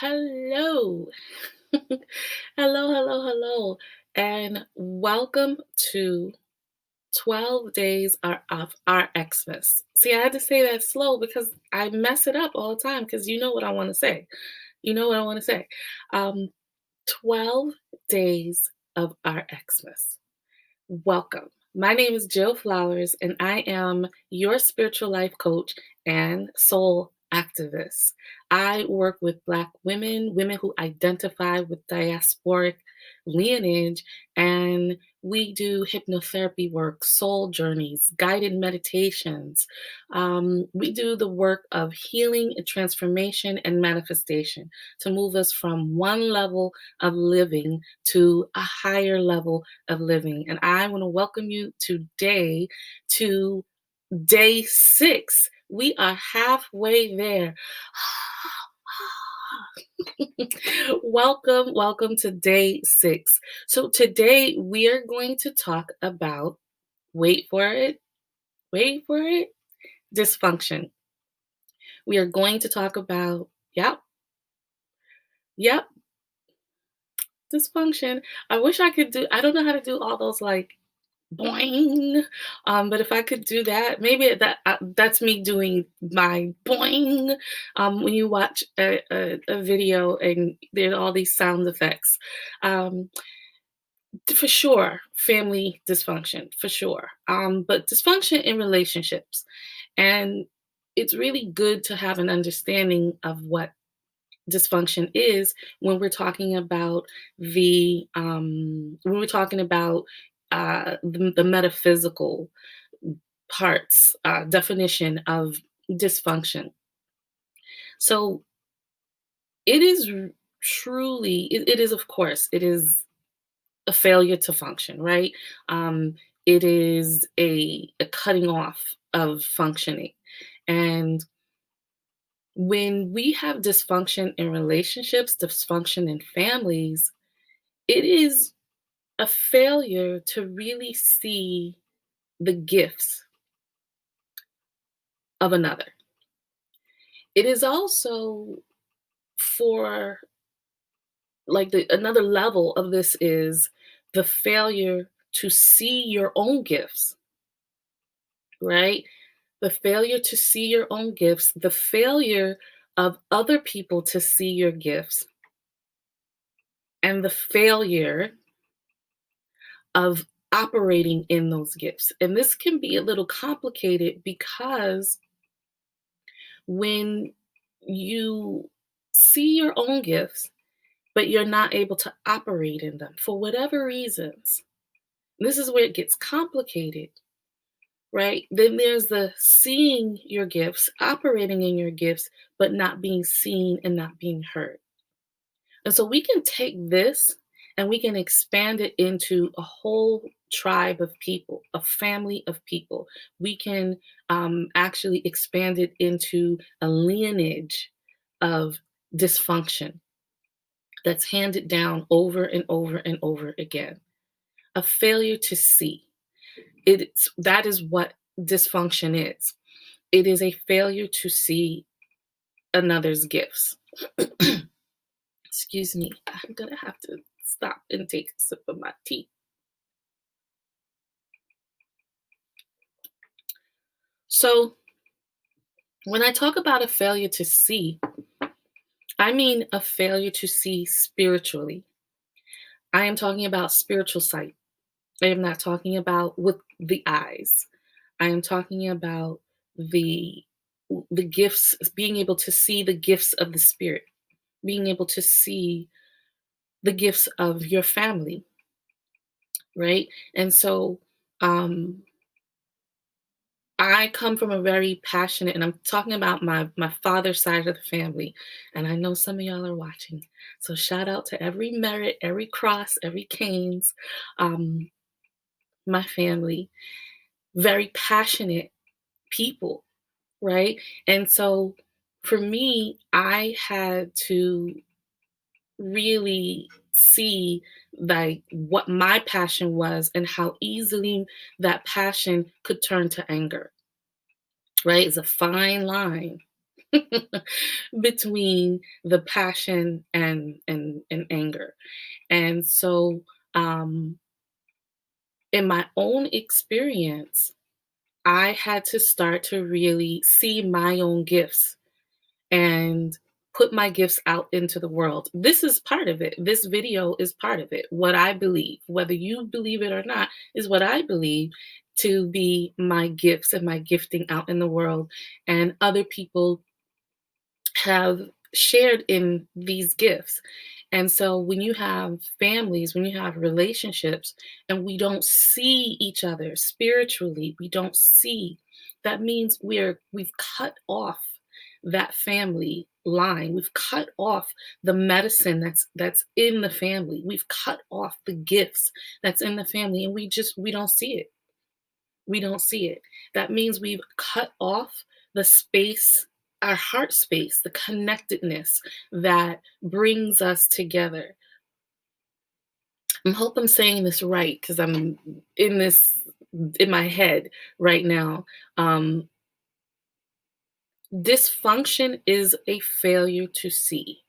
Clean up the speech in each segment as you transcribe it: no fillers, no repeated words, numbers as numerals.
Hello. Hello, and welcome to 12 days of RxMas. See, I had to say that slow because I mess it up all the time because you know what I want to say. You know what I want to say. Um, 12 days of RxMas. Welcome. My name is Jill Flowers, and I am your spiritual life coach and soul activist. I work with Black women, women who identify with diasporic lineage, and we do hypnotherapy work, soul journeys, guided meditations. We do the work of healing, transformation, and manifestation to move us from one level of living to a higher level of living. And I want to welcome you today to day 6. We are halfway there. Welcome to day 6. So today we are going to talk about, wait for it, dysfunction. We are going to talk about, yep, dysfunction. I wish I don't know how to do all those like boing. But if I could do that, maybe that's me doing my boing. When you watch a video and there are all these sound effects, um, for sure, family dysfunction, for sure. But dysfunction in relationships, and it's really good to have an understanding of what dysfunction is when we're talking about the metaphysical parts definition of dysfunction. So it is truly it is, of course, it is a failure to function, right? It is a cutting off of functioning. And when we have dysfunction in relationships, dysfunction in families, it is a failure to really see the gifts of another. It is also for another level of this is the failure to see your own gifts, right? The failure to see your own gifts, the failure of other people to see your gifts, and the failure of operating in those gifts. And this can be a little complicated because when you see your own gifts, but you're not able to operate in them for whatever reasons, this is where it gets complicated, right? Then there's the seeing your gifts, operating in your gifts, but not being seen and not being heard. And so we can take this and we can expand it into a whole tribe of people, a family of people. We can actually expand it into a lineage of dysfunction that's handed down over and over and over again. A failure to see. That is what dysfunction is. It is a failure to see another's gifts. Excuse me, I'm gonna have to stop and take a sip of my tea. So, when I talk about a failure to see, I mean a failure to see spiritually. I am talking about spiritual sight. I am not talking about with the eyes. I am talking about the the gifts, being able to see the gifts of the spirit, being able to see the gifts of your family, right? And so I come from a very passionate, and I'm talking about my father's side of the family, and I know some of y'all are watching. So shout out to every merit, every cross, every canes, um, my family, very passionate people, right? And so for me, I had to really see like what my passion was and how easily that passion could turn to anger, right? It's a fine line. between the passion and anger. And so, um, in my own experience, I had to start to really see my own gifts and put my gifts out into the world. This is part of it. This video is part of it. What I believe, whether you believe it or not, is what I believe to be my gifts and my gifting out in the world. And other people have shared in these gifts. And so when you have families, when you have relationships, and we don't see each other spiritually, we don't see, that means we've cut off that family line. We've cut off the medicine that's in the family. We've cut off the gifts that's in the family, and we don't see it. We don't see it. That means we've cut off the space, our heart space, the connectedness that brings us together. I hope I'm saying this right because I'm in this in my head right now. Um, Dysfunction is a failure to see,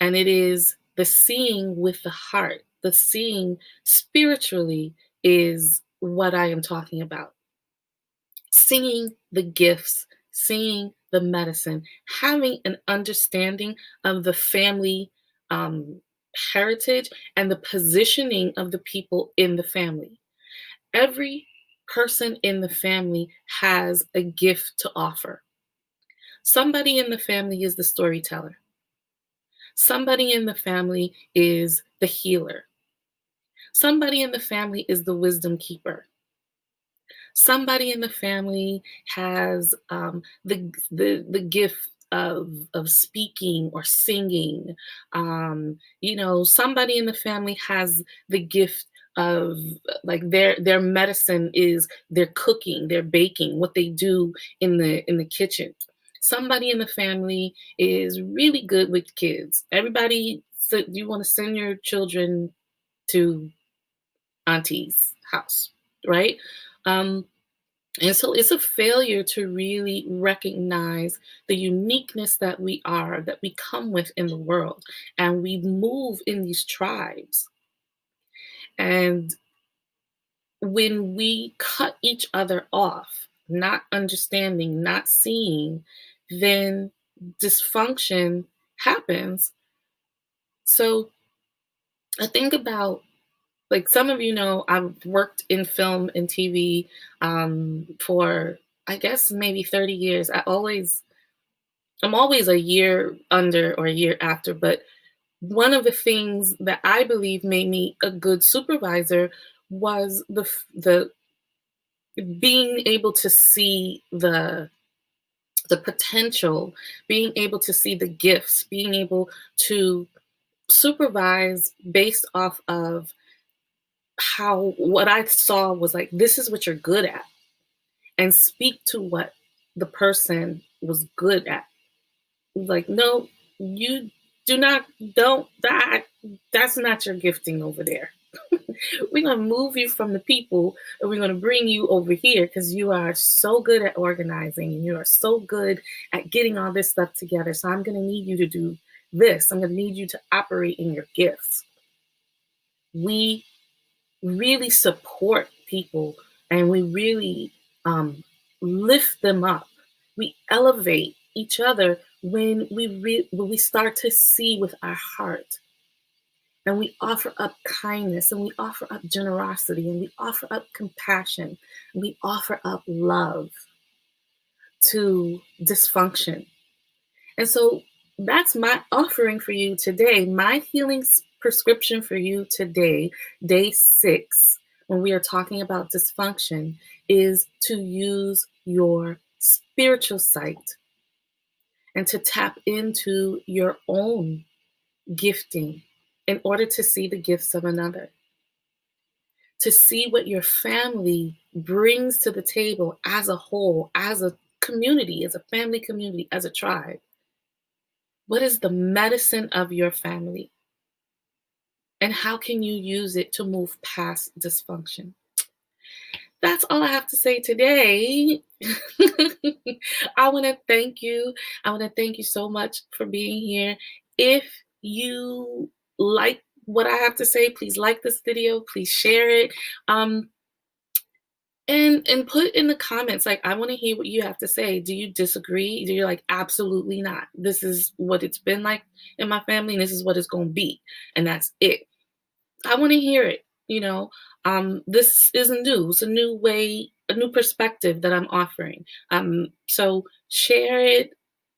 and it is the seeing with the heart. The seeing spiritually is what I am talking about. Seeing the gifts, seeing the medicine, having an understanding of the family um, heritage and the positioning of the people in the family. Every person in the family has a gift to offer. Somebody in the family is the storyteller. Somebody in the family is the healer. Somebody in the family is the wisdom keeper. Somebody in the family has the gift of speaking or singing. Somebody in the family has the gift of, like, their medicine is their cooking, their baking, what they do in the kitchen. Somebody in the family is really good with kids. Everybody, so you want to send your children to auntie's house, right? Um, and so it's a failure to really recognize the uniqueness that we come with in the world. And we move in these tribes. And when we cut each other off, not understanding, not seeing, then dysfunction happens. So I think about, like, some of you know, I've worked in film and TV for, I guess, maybe 30 years. I'm always a year under or a year after, but one of the things that I believe made me a good supervisor was the being able to see the potential, being able to see the gifts, being able to supervise based off of how what I saw was like, this is what you're good at, and speak to what the person was good at. Like, no, you do not, don't that, that's not your gifting over there. We're going to move you from the people and we're going to bring you over here because you are so good at organizing and you are so good at getting all this stuff together. So I'm going to need you to do this. I'm going to need you to operate in your gifts. We really support people and we really lift them up. We elevate each other when when we start to see with our heart, and we offer up kindness, and we offer up generosity, and we offer up compassion, and we offer up love to dysfunction. And so that's my offering for you today. My healing prescription for you today, day 6, when we are talking about dysfunction, is to use your spiritual sight and to tap into your own gifting in order to see the gifts of another, to see what your family brings to the table as a whole, as a community, as a family community, as a tribe. What is the medicine of your family? And how can you use it to move past dysfunction? That's all I have to say today. I want to thank you. I want to thank you so much for being here. If you like what I have to say, please like this video, please share it. Um, and put in the comments, like, I want to hear what you have to say. Do you disagree? Do you like, absolutely not? This is what it's been like in my family, and this is what it's going to be. And that's it. I want to hear it. This isn't new. It's a new way, a new perspective that I'm offering. So share it.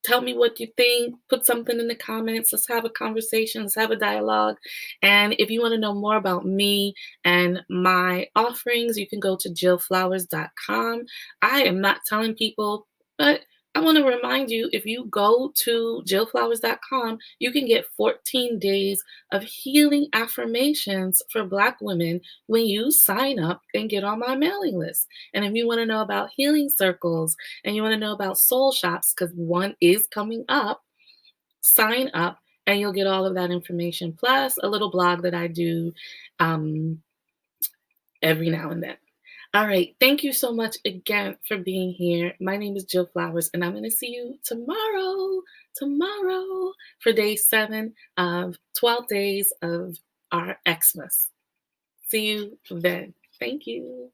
Tell me what you think. Put something in the comments. Let's have a conversation. Let's have a dialogue. And if you want to know more about me and my offerings, you can go to jillflowers.com. I am not telling people, but I want to remind you, if you go to jillflowers.com, you can get 14 days of healing affirmations for Black women when you sign up and get on my mailing list. And if you want to know about healing circles and you want to know about soul shops, because one is coming up, sign up and you'll get all of that information, plus a little blog that I do um, every now and then. All right. Thank you so much again for being here. My name is Jill Flowers, and I'm going to see you tomorrow for day 7 of 12 days of our Xmas. See you then. Thank you.